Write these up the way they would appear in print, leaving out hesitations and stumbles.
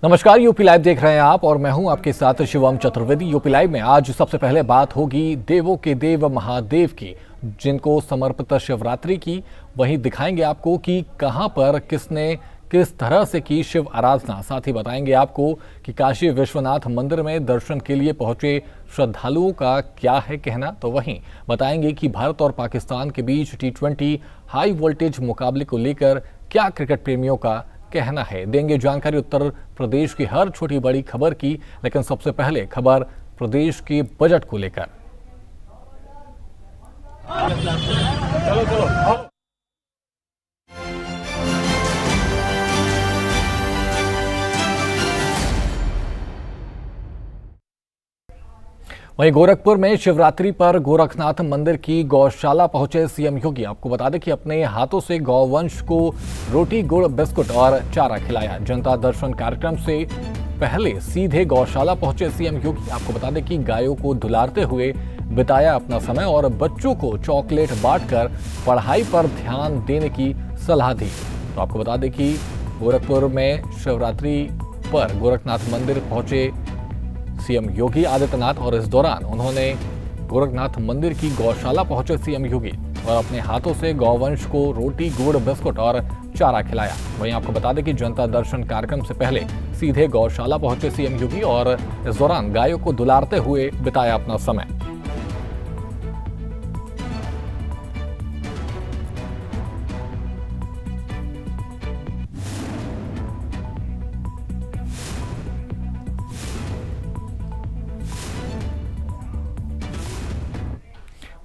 नमस्कार, UP live देख रहे हैं आप और मैं हूं आपके साथ शिवम चतुर्वेदी। यूपी लाइव में आज सबसे पहले बात होगी देवों के देव महादेव की, जिनको समर्पित शिवरात्रि की। वहीं दिखाएंगे आपको कि कहां पर किसने किस तरह से की शिव आराधना। साथ ही बताएंगे आपको कि काशी विश्वनाथ मंदिर में दर्शन के लिए पहुंचे श्रद्धालुओं का क्या है कहना। तो वहीं बताएंगे कि भारत और पाकिस्तान के बीच T20 हाई वोल्टेज मुकाबले को लेकर क्या क्रिकेट प्रेमियों का कहना है। देंगे जानकारी उत्तर प्रदेश की हर छोटी बड़ी खबर की, लेकिन सबसे पहले खबर प्रदेश के बजट को लेकर। वहीं गोरखपुर में शिवरात्रि पर गोरखनाथ मंदिर की गौशाला पहुंचे सीएम योगी। आपको बता दें कि अपने हाथों से गौवंश को रोटी, गुड़, बिस्कुट और चारा खिलाया। जनता दर्शन कार्यक्रम से पहले सीधे गौशाला पहुंचे सीएम योगी। आपको बता दें कि गायों को दुलारते हुए बिताया अपना समय और बच्चों को चॉकलेट बांटकर पढ़ाई पर ध्यान देने की सलाह दी। तो आपको बता दें कि गोरखपुर में शिवरात्रि पर गोरखनाथ मंदिर पहुंचे सीएम योगी आदित्यनाथ और इस दौरान उन्होंने गोरखनाथ मंदिर की गौशाला पहुंचे सीएम योगी और अपने हाथों से गौवंश को रोटी, गुड़, बिस्कुट और चारा खिलाया। वहीं आपको बता दें कि जनता दर्शन कार्यक्रम से पहले सीधे गौशाला पहुंचे सीएम योगी और इस दौरान गायों को दुलारते हुए बिताया अपना समय।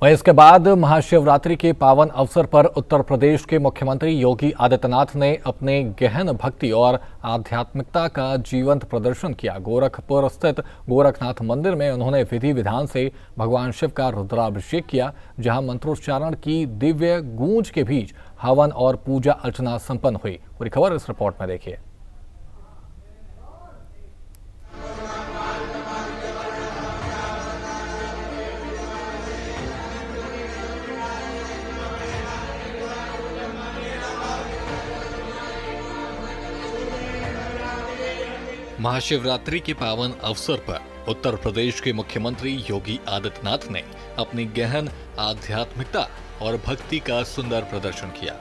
वहीं इसके बाद महाशिवरात्रि के पावन अवसर पर उत्तर प्रदेश के मुख्यमंत्री योगी आदित्यनाथ ने अपने गहन भक्ति और आध्यात्मिकता का जीवंत प्रदर्शन किया। गोरखपुर स्थित गोरखनाथ मंदिर में उन्होंने विधि विधान से भगवान शिव का रुद्राभिषेक किया, जहां मंत्रोच्चारण की दिव्य गूंज के बीच हवन और पूजा अर्चना संपन्न हुई। पूरी खबर इस रिपोर्ट में देखिए। महाशिवरात्रि के पावन अवसर पर उत्तर प्रदेश के मुख्यमंत्री योगी आदित्यनाथ ने अपनी गहन आध्यात्मिकता और भक्ति का सुंदर प्रदर्शन किया।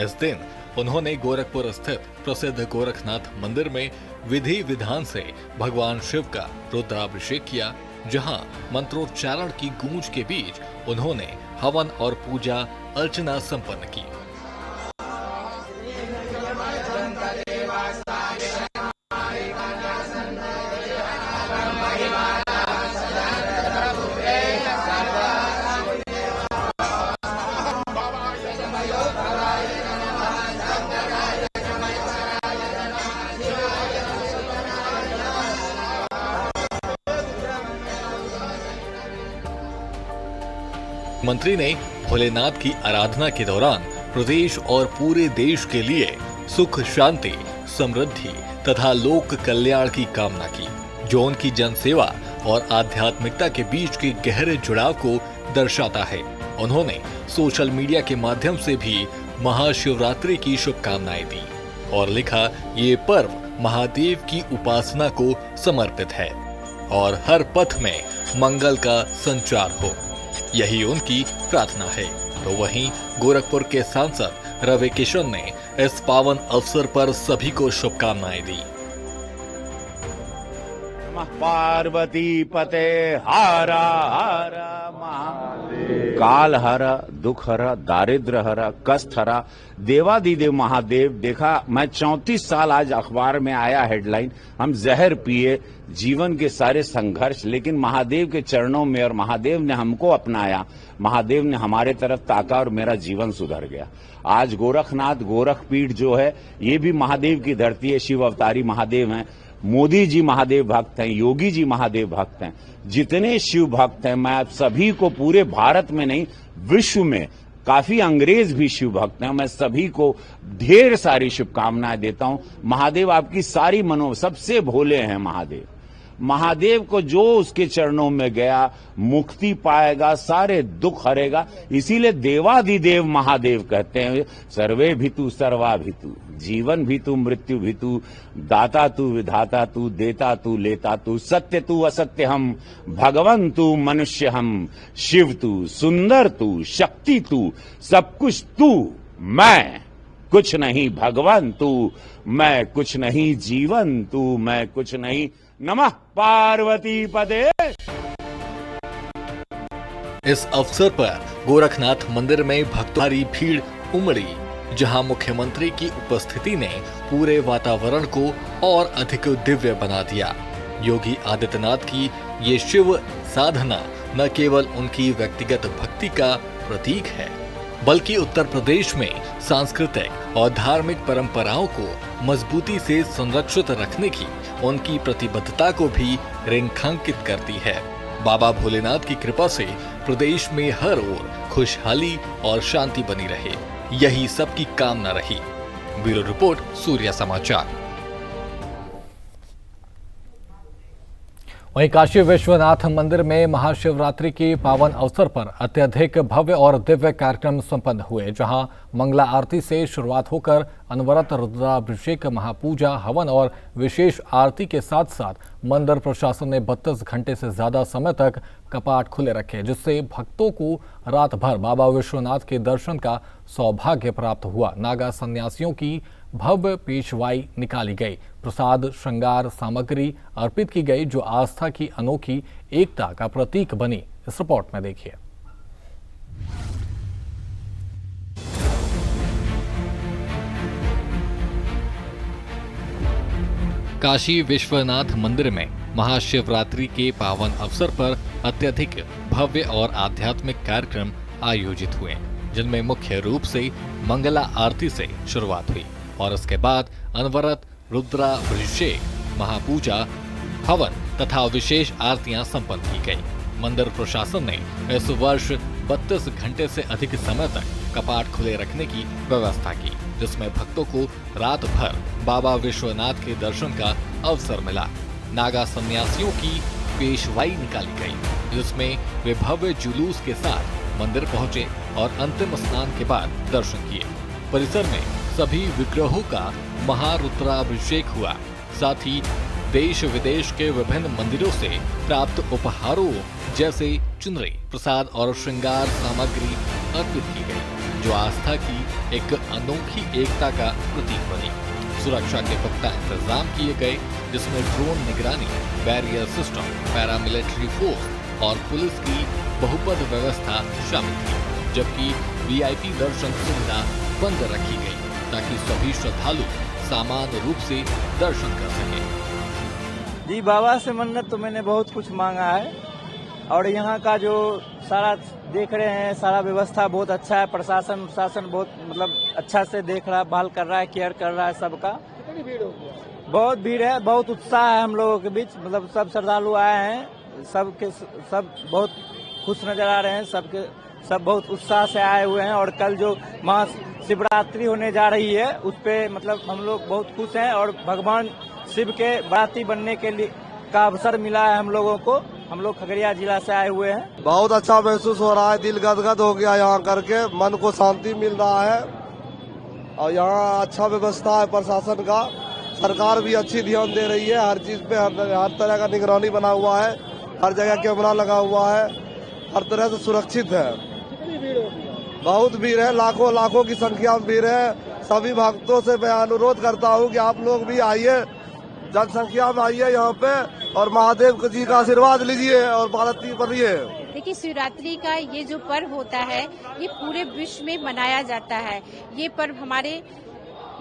इस दिन उन्होंने गोरखपुर स्थित प्रसिद्ध गोरखनाथ मंदिर में विधि विधान से भगवान शिव का रुद्राभिषेक किया, जहां मंत्रोच्चारण की गूंज के बीच उन्होंने हवन और पूजा अर्चना संपन्न की। मंत्री ने भोलेनाथ की आराधना के दौरान प्रदेश और पूरे देश के लिए सुख, शांति, समृद्धि तथा लोक कल्याण की कामना की, जो उनकी जनसेवा और आध्यात्मिकता के बीच के गहरे जुड़ाव को दर्शाता है। उन्होंने सोशल मीडिया के माध्यम से भी महाशिवरात्रि की शुभकामनाएं दी और लिखा, ये पर्व महादेव की उपासना को समर्पित है और हर पथ में मंगल का संचार हो, यही उनकी प्रार्थना है। तो वहीं गोरखपुर के सांसद रवि किशन ने इस पावन अवसर पर सभी को शुभकामनाएं दी। पार्वती पते हरा हरा महादेव, काल हरा, दुख हरा, दारिद्र हरा, कष्ट हरा, देवादिदेव महादेव। देखा, मैं 34 साल आज अखबार में आया हेडलाइन, हम जहर पिए, जीवन के सारे संघर्ष, लेकिन महादेव के चरणों में, और महादेव ने हमको अपनाया, महादेव ने हमारे तरफ ताका और मेरा जीवन सुधर गया। आज गोरखनाथ, गोरखपीठ जो है, ये भी महादेव की धरती है, शिव अवतारी महादेव हैं। मोदी जी महादेव भक्त हैं, योगी जी महादेव भक्त हैं, जितने शिव भक्त हैं, मैं आप सभी को पूरे भारत में नहीं विश्व में काफी अंग्रेज भी शिव भक्त हैं, मैं सभी को ढेर सारी शुभकामनाएं देता हूं। महादेव आपकी सारी सबसे भोले हैं महादेव। महादेव को जो उसके चरणों में गया मुक्ति पाएगा, सारे दुख हरेगा। इसीलिए देवादिदेव महादेव कहते हैं सर्वे भितु सर्वा भितु, जीवन भी तू मृत्यु भी तू, दाता तू विधाता तू, देता तू लेता तू, सत्य तू असत्य हम, भगवान तू मनुष्य हम, शिव तू सुंदर तू, शक्ति तू, सब कुछ तू, मैं कुछ नहीं, भगवान तू मैं कुछ नहीं, जीवन तू मैं कुछ नहीं। नमः पार्वती पदे। इस अवसर पर गोरखनाथ मंदिर में भक्तों की भीड़ उमड़ी, जहां मुख्यमंत्री की उपस्थिति ने पूरे वातावरण को और अधिक दिव्य बना दिया। योगी आदित्यनाथ की ये शिव साधना न केवल उनकी व्यक्तिगत भक्ति का प्रतीक है, बल्कि उत्तर प्रदेश में सांस्कृतिक और धार्मिक परंपराओं को मजबूती से संरक्षित रखने की उनकी प्रतिबद्धता को भी रेखांकित करती है। बाबा भोलेनाथ की कृपा से प्रदेश में हर ओर खुशहाली और शांति बनी रहे, यही सबकी कामना रही। ब्यूरो रिपोर्ट, सूर्या समाचार। वहीं काशी विश्वनाथ मंदिर में महाशिवरात्रि के पावन अवसर पर अत्यधिक भव्य और दिव्य कार्यक्रम संपन्न हुए, जहां मंगला आरती से शुरुआत होकर अनवरत रुद्राभिषेक, महापूजा, हवन और विशेष आरती के साथ साथ मंदिर प्रशासन ने 32 घंटे से ज्यादा समय तक कपाट खुले रखे, जिससे भक्तों को रात भर बाबा विश्वनाथ के दर्शन का सौभाग्य प्राप्त हुआ। नागा सन्यासियों की भव्य पेशवाई निकाली गई, प्रसाद श्रृंगार सामग्री अर्पित की गई, जो आस्था की अनोखी एकता का प्रतीक बनी। इस रिपोर्ट में देखिए। काशी विश्वनाथ मंदिर में महाशिवरात्रि के पावन अवसर पर अत्यधिक भव्य और आध्यात्मिक कार्यक्रम आयोजित हुए, जिनमें मुख्य रूप से मंगला आरती से शुरुआत हुई और उसके बाद अनवरत रुद्राभिषेक, महापूजा, हवन तथा विशेष आरतियां संपन्न की गई। मंदिर प्रशासन ने इस वर्ष 32 घंटे से अधिक समय तक कपाट खुले रखने की व्यवस्था की, जिसमें भक्तों को रात भर बाबा विश्वनाथ के दर्शन का अवसर मिला। नागा सन्यासियों की पेशवाई निकाली गई, जिसमें वे भव्य जुलूस के साथ मंदिर पहुंचे और अंतिम स्नान के बाद दर्शन किए। परिसर में सभी विग्रहों का महारुद्राभिषेक हुआ। साथ ही देश विदेश के विभिन्न मंदिरों से प्राप्त उपहारों जैसे चुनरी, प्रसाद और श्रृंगार सामग्री अर्पित की गई, जो आस्था की एक अनोखी एकता का प्रतीक बनी। सुरक्षा के पुख्ता इंतजाम किए गए, जिसमें ड्रोन निगरानी, बैरियर सिस्टम, पैरामिलिट्री फोर्स और पुलिस की बहुपद व्यवस्था शामिल थी, जबकि वीआईपी दर्शन सुविधा बंद रखी गई ताकि सभी श्रद्धालु सामान्य रूप से दर्शन कर सकें। जी, बाबा से मन्नत तो मैंने बहुत कुछ मांगा है और यहाँ का जो सारा देख रहे हैं, सारा व्यवस्था बहुत अच्छा है। प्रशासन बहुत अच्छा से देख रहा है, बहाल कर रहा है, केयर कर रहा है सबका। कितनी भीड़ होगी? बहुत भीड़ है, बहुत उत्साह है हम लोगों के बीच। सब श्रद्धालु आए हैं, सब बहुत खुश नजर आ रहे हैं। सब बहुत उत्साह से आए हुए हैं और कल जो महाशिवरात्रि होने जा रही है उस पे हम लोग बहुत खुश हैं और भगवान शिव के बाराती बनने के लिए का अवसर मिला है हम लोगों को। हम लोग खगड़िया जिला से आए हुए हैं। बहुत अच्छा महसूस हो रहा है, दिल गदगद हो गया यहाँ करके, मन को शांति मिल रहा है और यहाँ अच्छा व्यवस्था है प्रशासन का। सरकार भी अच्छी ध्यान दे रही है हर चीज पे, हर तरह का निगरानी बना हुआ है, हर जगह कैमरा लगा हुआ है, हर तरह से सुरक्षित है। बहुत भीड़ है, लाखों की संख्या में भीड़ है। सभी भक्तों से मैं अनुरोध करता हूँ कि आप लोग भी आइए, जनसंख्या में आइए यहाँ पे और महादेव जी का आशीर्वाद लीजिए और भारती बनिए। देखिए, शिवरात्रि का ये जो पर्व होता है ये पूरे विश्व में मनाया जाता है। ये पर्व हमारे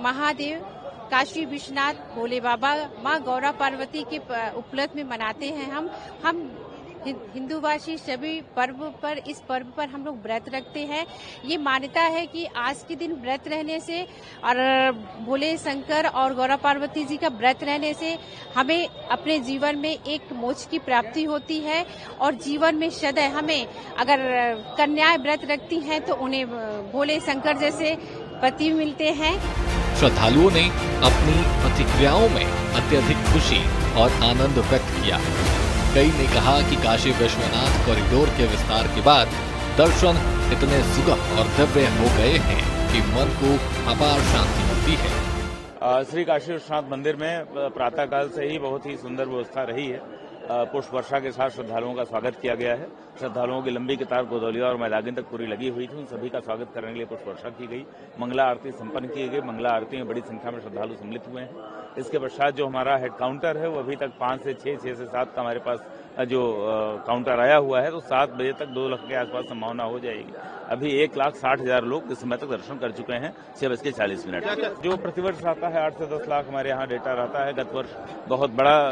महादेव काशी विश्वनाथ भोले बाबा, माँ गौरा पार्वती के उपलक्ष्य में मनाते हैं। हम हिंदूवासी सभी इस पर्व पर हम लोग व्रत रखते हैं। ये मान्यता है कि आज के दिन व्रत रहने से और भोले शंकर और गौरा पार्वती जी का व्रत रहने से हमें अपने जीवन में एक मोक्ष की प्राप्ति होती है और जीवन में सदैव हमें, अगर कन्याएं व्रत रखती हैं तो उन्हें भोले शंकर जैसे पति मिलते हैं। श्रद्धालुओं ने अपनी प्रतिक्रियाओं में अत्यधिक खुशी और आनंद व्यक्त किया। कई ने कहा कि काशी विश्वनाथ कॉरिडोर के विस्तार के बाद दर्शन इतने सुगम और दिव्य हो गए हैं कि मन को अपार शांति मिलती है। श्री काशी विश्वनाथ मंदिर में प्रातःकाल से ही बहुत ही सुंदर व्यवस्था रही है। पुष्प वर्षा के साथ श्रद्धालुओं का स्वागत किया गया है। श्रद्धालुओं की लंबी कतार गोदौलिया और मैदागिन तक पूरी लगी हुई थी। उन सभी का स्वागत करने के लिए पुष्प वर्षा की गई। मंगला आरती संपन्न की गई। मंगला आरती में बड़ी संख्या में श्रद्धालु सम्मिलित हुए हैं। इसके पश्चात जो हमारा हेड काउंटर है वो अभी तक 5 से 6, 6 से 7 का हमारे पास जो काउंटर आया हुआ है, तो 7 बजे तक 2 लाख के आसपास संभावना हो जाएगी। अभी 1,60,000 लोग इस समय तक दर्शन कर चुके हैं 6:40। जो प्रतिवर्ष आता है 8 से 10 लाख हमारे यहाँ डेटा रहता है। गत वर्ष बहुत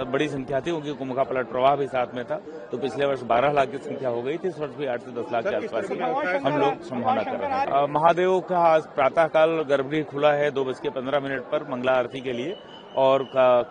बड़ी संख्या थी क्योंकि कुंभ का पलट प्रवाह भी साथ में था, तो पिछले वर्ष 12 लाख की संख्या हो गई थी। इस वर्ष भी 8 से 10 लाख के आसपास हम लोग संभावना कर रहे हैं। महादेव का आज प्रातःकाल गर्भगृह खुला है 2:15 पर मंगला आरती के लिए, और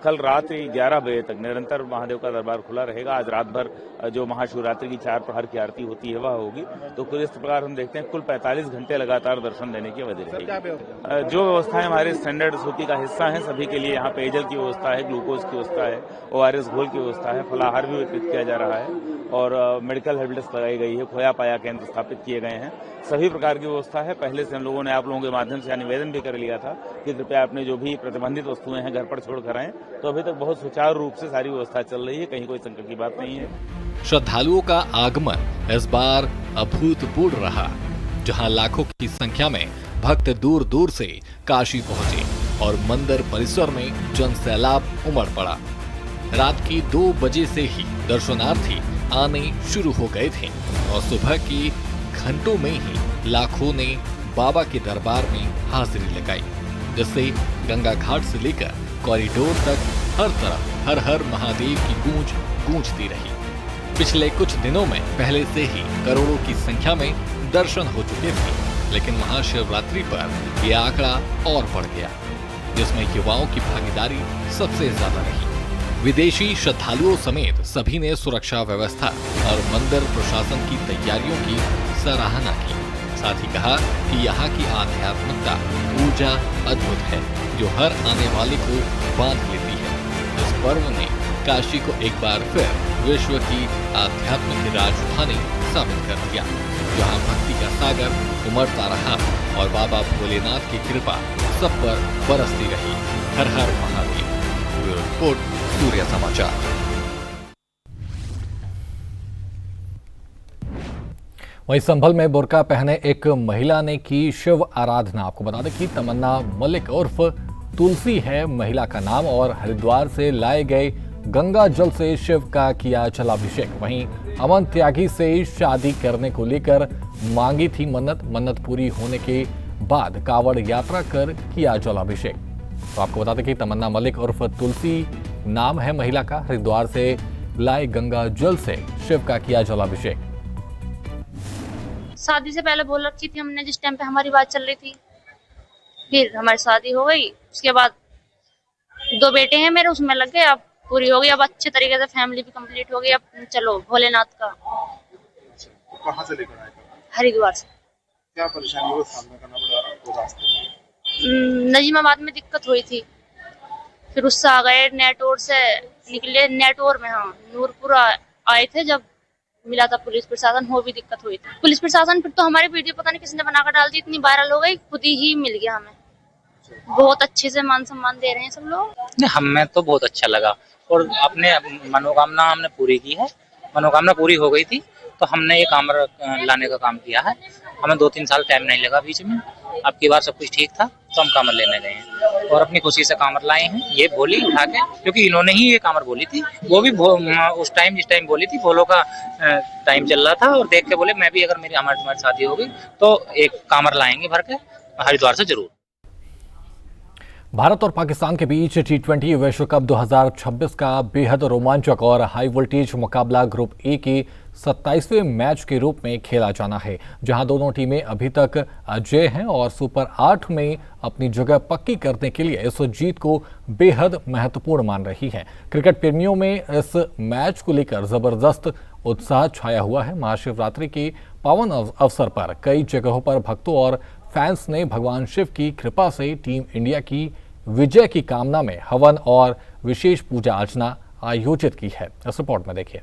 कल रात 11 बजे तक निरंतर महादेव का दरबार खुला रहेगा। आज रात भर जो महाशिवरात्रि की 4 प्रहर की आरती होती है वह होगी। तो कुल इस प्रकार हम देखते हैं कुल 45 घंटे लगातार दर्शन देने की अवधि रहेगी। जो व्यवस्थाएं हमारे स्टैंडर्ड सूची का हिस्सा है, सभी के लिए यहाँ पेयजल की व्यवस्था है, ग्लूकोज की व्यवस्था है, ORS घोल की व्यवस्था है, फलाहार भी वितरित किया जा रहा है और मेडिकल हेल्प डेस्क लगाई गई है। खोया पाया केंद्र स्थापित किए गए हैं। सभी प्रकार की व्यवस्था है। पहले से हम लोगों ने आप लोगों के माध्यम से निवेदन भी कर लिया था कि कृपया अपने जो भी प्रतिबंधित वस्तुएं हैं घर पर छोड़ कर आएं। तो अभी तक बहुत सुचारू रूप से सारी व्यवस्था चल रही है, कहीं कोई संकट की बात नहीं है। श्रद्धालुओं का आगमन इस बार अभूतपूर्व रहा, जहां लाखों की संख्या में भक्त दूर दूर से काशी पहुंचे और मंदिर परिसर में जन सैलाब उमड़ पड़ा। रात की 2 बजे से ही दर्शनार्थी आने शुरू हो गए थे और सुबह की घंटों में ही लाखों ने बाबा के दरबार में हाजिरी लगाई, जिससे गंगा घाट से लेकर कॉरिडोर तक हर तरफ हर हर महादेव की गूंज गूंजती रही। पिछले कुछ दिनों में पहले से ही करोड़ों की संख्या में दर्शन हो चुके थे, लेकिन महाशिवरात्रि पर यह आंकड़ा और बढ़ गया, जिसमें युवाओं की भागीदारी सबसे ज्यादा रही। विदेशी श्रद्धालुओं समेत सभी ने सुरक्षा व्यवस्था और मंदिर प्रशासन की तैयारियों की सराहना की। साथ ही कहा कि यहाँ की आध्यात्मिकता ऊर्जा अद्भुत है, जो हर आने वाले को बांध लेती है। इस पर्व ने काशी को एक बार फिर विश्व की आध्यात्मिक राजधानी साबित कर दिया, जहाँ भक्ति का सागर उमड़ता रहा और बाबा भोलेनाथ की कृपा सब पर बरसती रही। हर हर महादेव। ब्यूरो रिपोर्ट, सूर्य समाचार। वहीं संभल में बुर्का पहने एक महिला ने की शिव आराधना। आपको बता दें कि तमन्ना मलिक उर्फ तुलसी है महिला का नाम और हरिद्वार से लाए गए गंगा जल से शिव का किया जलाभिषेक। वहीं अमन त्यागी से शादी करने को लेकर मांगी थी मन्नत पूरी होने के बाद कावड़ यात्रा कर किया जलाभिषेक। तो आपको बता दें कि तमन्ना मलिक उर्फ तुलसी नाम है महिला का। हरिद्वार से लाए गंगा जल से शिव का किया जलाभिषेक। शादी से पहले बोल रखी थी हमने, जिस टाइम पे हमारी बात चल रही थी। फिर हमारी शादी हो गई, उसके बाद 2 बेटे हैं मेरे, उसमें लग गए। अब पूरी हो गई, अब अच्छे तरीके से फैमिली भी कंप्लीट हो गई। अब चलो भोलेनाथ का। कहाँ से लेकर आए? हरिद्वार से। क्या परेशानी का सामना करना पड़ा आपको रास्ते में? नजीमाबाद में दिक्कत हुई थी, फिर उससे आ गए। नेटोर से निकले, नेटोर में हाँ नूरपुरा आए थे। जब मिला था पुलिस प्रशासन, हो भी दिक्कत हुई थी। पुलिस प्रशासन फिर तो हमारी वीडियो पता नहीं किसने बनाकर डाल दी, इतनी वायरल हो गई, खुद ही मिल गया हमें। बहुत अच्छे से मान सम्मान दे रहे हैं सब लोग। हमें तो बहुत अच्छा लगा और अपने मनोकामना हमने पूरी की है। मनोकामना पूरी हो गई थी तो हमने ये कामर लाने का काम किया है। हमें 2-3 साल टाइम नहीं लगा बीच में। अब की बार सब कुछ ठीक था तो हम कामर लेने गए हैं और अपनी खुशी से कामर लाए हैं। ये भोली उठा के, क्योंकि इन्होंने ही ये कामर बोली थी, वो भी उस टाइम जिस टाइम बोली थी, भोलो का टाइम चल रहा था, और देख के बोले मैं भी अगर हमारी शादी होगी तो एक कामर लाएंगे भर के हरिद्वार से जरूर। भारत और पाकिस्तान के बीच T20 विश्व कप 2026 का बेहद रोमांचक और हाई वोल्टेज मुकाबला ग्रुप ए के 27वें मैच के रूप में खेला जाना है, जहां दोनों टीमें अभी तक अजेय हैं और सुपर 8 में अपनी जगह पक्की करने के लिए इस जीत को बेहद महत्वपूर्ण मान रही है। क्रिकेट प्रेमियों में इस मैच को लेकर जबरदस्त उत्साह छाया हुआ है। महाशिवरात्रि के पावन अवसर पर कई जगहों पर भक्तों और फैंस ने भगवान शिव की कृपा से टीम इंडिया की विजय की कामना में हवन और विशेष पूजा अर्चना आयोजित की है। इस रिपोर्ट में देखिए।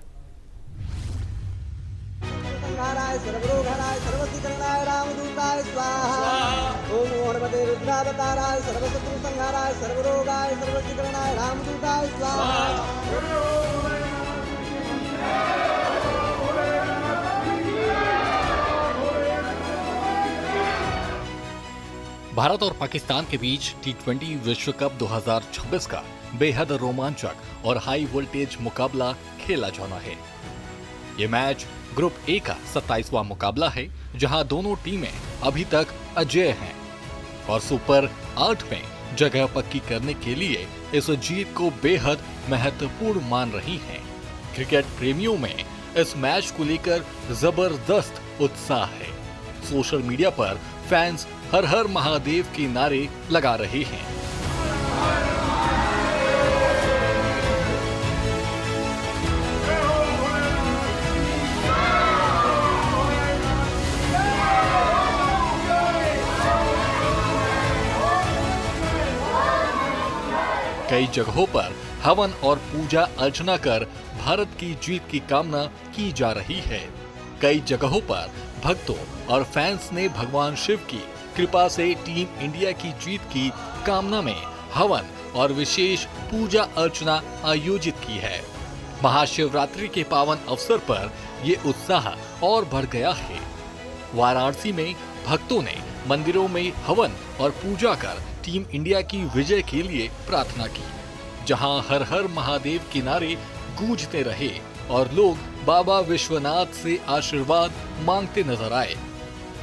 भारत और पाकिस्तान के बीच T20 विश्व कप 2026 का बेहद रोमांचक और हाई वोल्टेज मुकाबला खेला जाना है। ये मैच ग्रुप ए का 27वां मुकाबला है, जहां दोनों टीमें अभी तक अजेय हैं और सुपर 8 में जगह पक्की करने के लिए इस जीत को बेहद महत्वपूर्ण मान रही हैं। क्रिकेट प्रेमियों में इस मैच को लेकर जबरदस्त उत्साह है। सोशल मीडिया पर फैंस हर हर महादेव के नारे लगा रहे हैं। कई जगहों पर हवन और पूजा अर्चना कर भारत की जीत की कामना की जा रही है। कई जगहों पर भक्तों और फैंस ने भगवान शिव की कृपा से टीम इंडिया की जीत की कामना में हवन और विशेष पूजा अर्चना आयोजित की है। महाशिवरात्रि के पावन अवसर पर ये उत्साह और बढ़ गया है। वाराणसी में भक्तों ने मंदिरों में हवन और पूजा कर टीम इंडिया की विजय के लिए प्रार्थना की, जहां हर हर महादेव के नारे गूंजते रहे और लोग बाबा विश्वनाथ से आशीर्वाद मांगते नजर आए।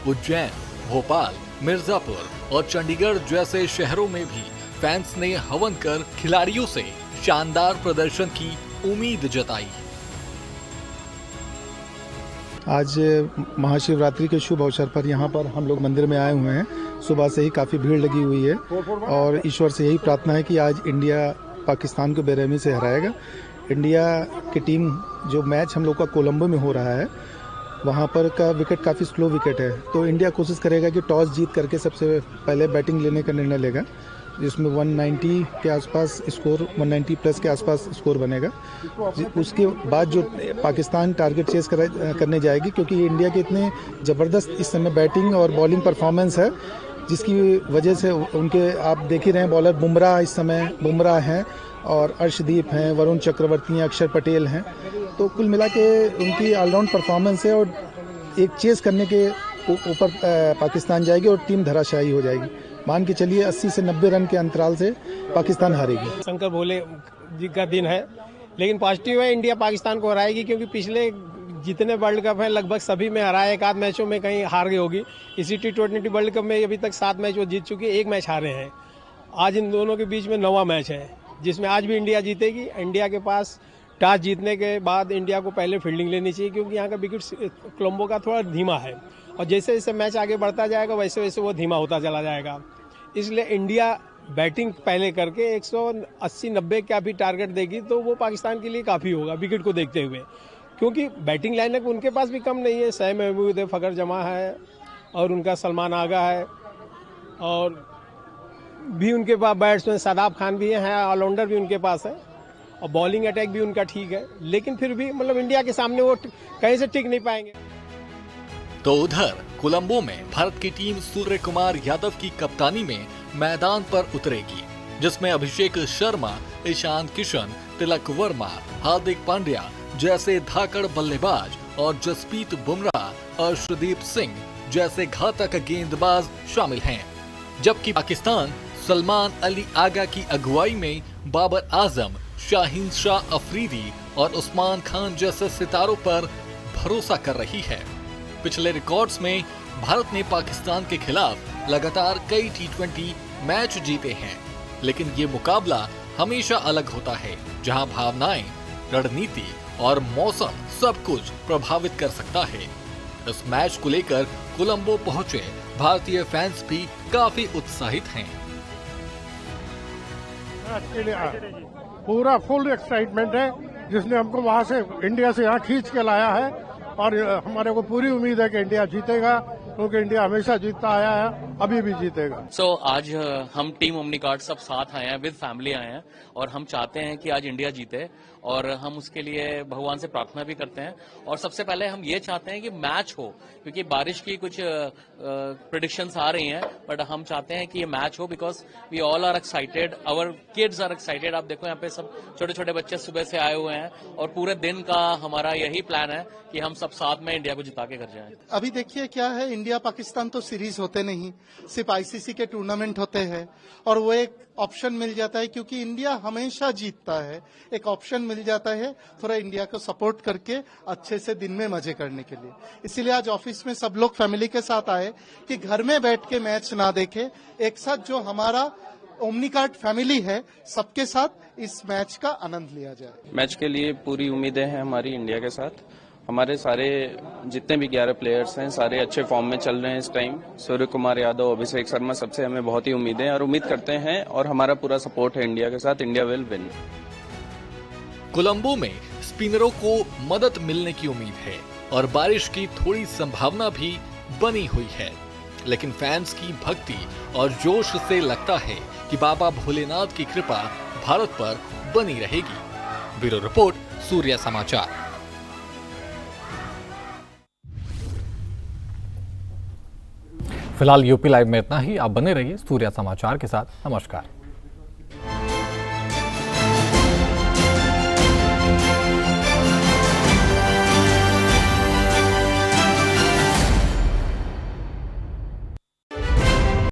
उज्जैन, भोपाल, मिर्जापुर और चंडीगढ़ जैसे शहरों में भी फैंस ने हवन कर खिलाड़ियों से शानदार प्रदर्शन की उम्मीद जताई। आज महाशिवरात्रि के शुभ अवसर पर यहाँ पर हम लोग मंदिर में आए हुए हैं। सुबह से ही काफ़ी भीड़ लगी हुई है और ईश्वर से यही प्रार्थना है कि आज इंडिया पाकिस्तान को बेरहमी से हराएगा। इंडिया की टीम जो मैच हम लोग का कोलंबो में हो रहा है, वहाँ पर का विकेट काफ़ी स्लो विकेट है, तो इंडिया कोशिश करेगा कि टॉस जीत करके सबसे पहले बैटिंग लेने का निर्णय लेगा, जिसमें 190 के आसपास स्कोर, 190 प्लस के आसपास स्कोर बनेगा। उसके बाद जो पाकिस्तान टारगेट चेस करने जाएगी, क्योंकि इंडिया के इतने ज़बरदस्त इस समय बैटिंग और बॉलिंग परफॉर्मेंस है, जिसकी वजह से उनके आप देख ही रहे हैं बॉलर बुमराह इस समय बुमराह हैं और अर्शदीप हैं, वरुण चक्रवर्ती हैं, अक्षर पटेल हैं। तो कुल मिला के उनकी ऑलराउंड परफॉर्मेंस है और एक चेस करने के ऊपर पाकिस्तान जाएगी और टीम धराशायी हो जाएगी। मान के चलिए 80 से 90 रन के अंतराल से पाकिस्तान हारेगी। शंकर भोले जी का दिन है, लेकिन पॉजिटिव है, इंडिया पाकिस्तान को हराएगी, क्योंकि पिछले जितने वर्ल्ड कप हैं लगभग सभी में हराया है। एक आध मैचों में कहीं हार गई होगी। इसी T20 वर्ल्ड कप में अभी तक 7 मैच वो जीत चुकी है, 1 मैच हारे हैं। आज इन दोनों के बीच में 9वां मैच है, जिसमें आज भी इंडिया जीतेगी। इंडिया के पास टॉस जीतने के बाद इंडिया को पहले फील्डिंग लेनी चाहिए, क्योंकि यहाँ का विकेट कोलंबो का थोड़ा धीमा है और जैसे जैसे मैच आगे बढ़ता जाएगा वैसे वैसे वो धीमा होता चला जाएगा। इसलिए इंडिया बैटिंग पहले करके 180-90 का भी टारगेट देगी तो वो पाकिस्तान के लिए काफ़ी होगा विकेट को देखते हुए, क्योंकि बैटिंग लाइनअप उनके पास भी कम नहीं है। सैम महमूद है, फ़खर जमा है और उनका सलमान आगा है, और भी उनके पास बैट्समैन शादाब खान भी है, ऑलराउंडर भी उनके पास है और बॉलिंग अटैक भी उनका ठीक है, लेकिन फिर भी मतलब इंडिया के सामने वो कहीं से टिक नहीं पाएंगे। तो उधर कोलंबो में भारत की टीम सूर्य कुमार यादव की कप्तानी में मैदान पर उतरेगी, जिसमें अभिषेक शर्मा, ईशान किशन, तिलक वर्मा, हार्दिक पांड्या जैसे धाकड़ बल्लेबाज और जसप्रीत बुमराह, अर्शदीप सिंह जैसे घातक गेंदबाज शामिल हैं। जबकि पाकिस्तान सलमान अली आगा की अगुवाई में बाबर आजम, शाहीन शाह अफरीदी और उस्मान खान जैसे सितारों पर भरोसा कर रही है। पिछले रिकॉर्ड्स में भारत ने पाकिस्तान के खिलाफ लगातार कई T20 मैच जीते हैं, लेकिन ये मुकाबला हमेशा अलग होता है, जहां भावनाएं, रणनीति और मौसम सब कुछ प्रभावित कर सकता है। इस मैच को लेकर कोलंबो पहुंचे भारतीय फैंस भी काफी उत्साहित हैं। पूरा फुल एक्साइटमेंट है, जिसने हमको वहां से इंडिया से यहाँ खींच के लाया है और हमारे को पूरी उम्मीद है कि इंडिया जीतेगा क्योंकि इंडिया हमेशा जीतता आया है, अभी भी जीतेगा। सो आज हम टीम ओमनीकार्ड सब साथ आए हैं, विद फैमिली आए हैं और हम चाहते हैं कि आज इंडिया जीते और हम उसके लिए भगवान से प्रार्थना भी करते हैं। और सबसे पहले हम ये चाहते हैं कि मैच हो, क्योंकि बारिश की कुछ प्रेडिक्शंस आ रही हैं, बट हम चाहते हैं कि ये मैच हो because we all are excited, our kids are excited. आप देखो यहाँ पे सब छोटे छोटे बच्चे सुबह से आए हुए हैं और पूरे दिन का हमारा यही प्लान है कि हम सब साथ में इंडिया को जिता के घर जाएं। अभी देखिए क्या है, इंडिया पाकिस्तान तो सीरीज होते नहीं, सिर्फ आईसीसी के टूर्नामेंट होते हैं और वो एक ऑप्शन मिल जाता है, क्योंकि इंडिया हमेशा जीतता है, एक ऑप्शन मिल जाता है थोड़ा इंडिया को सपोर्ट करके अच्छे से दिन में मजे करने के लिए। इसीलिए आज ऑफिस में सब लोग फैमिली के साथ आए कि घर में बैठ के मैच ना देखे, एक साथ जो हमारा ओमनीकार्ड फैमिली है सबके साथ इस मैच का आनंद लिया जाए। मैच के लिए पूरी उम्मीदें हैं हमारी इंडिया के साथ। हमारे सारे जितने भी 11 प्लेयर्स हैं सारे अच्छे फॉर्म में चल रहे हैं इस टाइम। सूर्य कुमार यादव, अभिषेक शर्मा, सबसे हमें बहुत ही उम्मीदें हैं और उम्मीद करते हैं और हमारा पूरा सपोर्ट है इंडिया के साथ। India will win. कोलंबो में स्पिनरों को मदद मिलने की उम्मीद है और बारिश की थोड़ी संभावना भी बनी हुई है, लेकिन फैंस की भक्ति और जोश से लगता है कि बाबा भोलेनाथ की कृपा भारत पर बनी रहेगी। ब्यूरो रिपोर्ट, सूर्य समाचार। फिलहाल यूपी लाइव में इतना ही। आप बने रहिए सूर्य समाचार के साथ। नमस्कार।